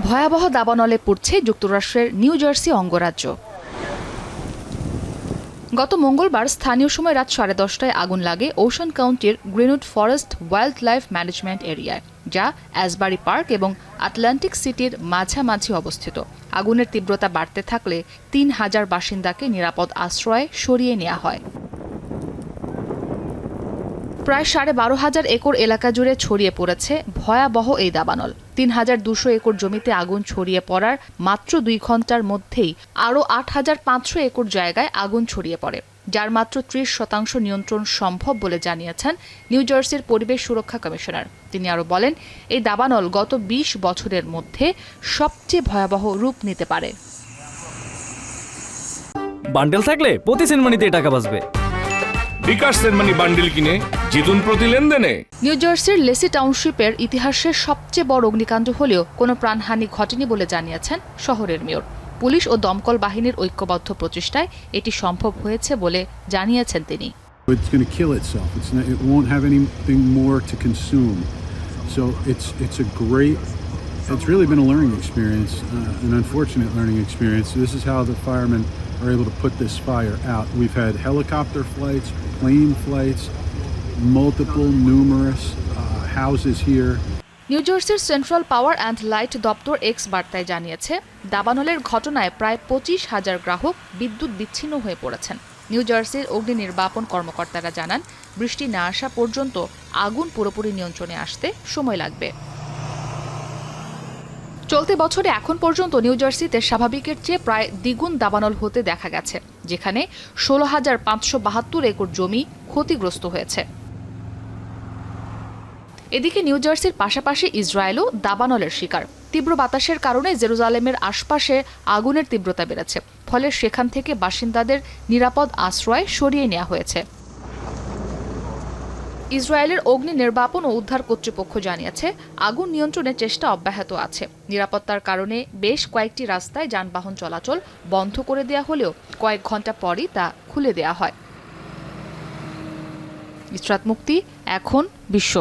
ভয়াবহ দাবানলে পড়ছে যুক্তরাষ্ট্রের নিউ জার্সি অঙ্গরাজ্য। গত মঙ্গলবার স্থানীয় সময় রাত 10:30টায় আগুন লাগে ওশান কাউন্টির Greenwood forest wildlife management এরিয়ায়, যা অ্যাসবারি পার্ক এবং আটলান্টিক সিটির মাঝামাঝি অবস্থিত। আগুনের তীব্রতা বাড়তে থাকলে 3000 বাসিন্দাকে নিরাপদ আশ্রয়ে সরিয়ে নেওয়া হয়। প্রায় 12,500 একর এলাকা জুড়ে ছড়িয়ে পড়েছে ভয়াবহ এই দাবানল। 3200 একর জমিতে আগুন ছড়িয়ে পড়ার মাত্র 2 ঘন্টার মধ্যেই আরও 8500 একর জায়গায় আগুন ছড়িয়ে পড়ে, যার মাত্র 30% নিয়ন্ত্রণ সম্ভব বলে জানিয়েছেন নিউ জার্সির পরিবেশ সুরক্ষা কমিশনার। তিনি আরও বলেন, এই দাবানল গত 20 বছরের মধ্যে সবচেয়ে ভয়াবহ রূপ নিতে পারে। বান্ডেল থাকলে প্রতি সেনমানিতে টাকা বাঁচবে। বিকাশ সেনমানি বান্ডেল কিনে জিতুন প্রতি লেনদেনে। নিউ জার্সির লেসি টাউনশিপের ইতিহাসের সবচেয়ে বড় অগ্নিকাণ্ড হলেও কোনো প্রাণহানি ঘটেনি বলে জানিয়েছেন শহরের মেয়র। পুলিশ ও দমকল বাহিনীর ঐক্যবদ্ধ প্রচেষ্টায় এটি সম্ভব হয়েছে বলে জানিয়েছেন তিনি। It's going to kill itself. It won't have anything more to consume. So it's really been a learning experience, an unfortunate learning experience. This is how the firemen are able to put this fire out. We've had helicopter flights, plane flights, numerous houses here. New জার্সির central power and light দপ্তর x বার্তায় জানিয়েছে, দাবানলের ঘটনায় প্রায় 25,000 গ্রাহক বিদ্যুৎ বিচ্ছিন্ন হয়ে পড়েছেন। নিউ জার্সির অগ্নি নির্বাপন কর্মকর্তারা জানান, বৃষ্টি না আসা পর্যন্ত আগুন পুরোপুরি নিয়ন্ত্রণে আসতে সময় লাগবে। চলতি বছরে এখন পর্যন্ত নিউ জার্সিতে স্বাভাবিকের চেয়ে প্রায় দ্বিগুণ দাবানল হতে দেখা গেছে, যেখানে 16,572 একর জমি ক্ষতিগ্রস্ত হয়েছে। এদিকে নিউ জার্সির পাশাপাশি ইসরায়েলও দাবানলের শিকার। তীব্র বাতাসের কারণে জেরুজালেমের আশপাশে আগুনের তীব্রতা বেড়েছে, ফলে সেখান থেকে বাসিন্দাদের নিরাপদ আশ্রয়ে সরিয়ে নেওয়া হয়েছে। ইসরায়েলের অগ্নি নির্বাপন ও উদ্ধার কর্তৃপক্ষ জানিয়েছে, আগুন নিয়ন্ত্রণের চেষ্টা অব্যাহত আছে। নিরাপত্তার কারণে বেশ কয়েকটি রাস্তায় যানবাহন চলাচল বন্ধ করে দেওয়া হলেও কয়েক ঘন্টা পরই তা খুলে দেওয়া হয়। ইসরাত মুক্তি, এখন বিশ্ব।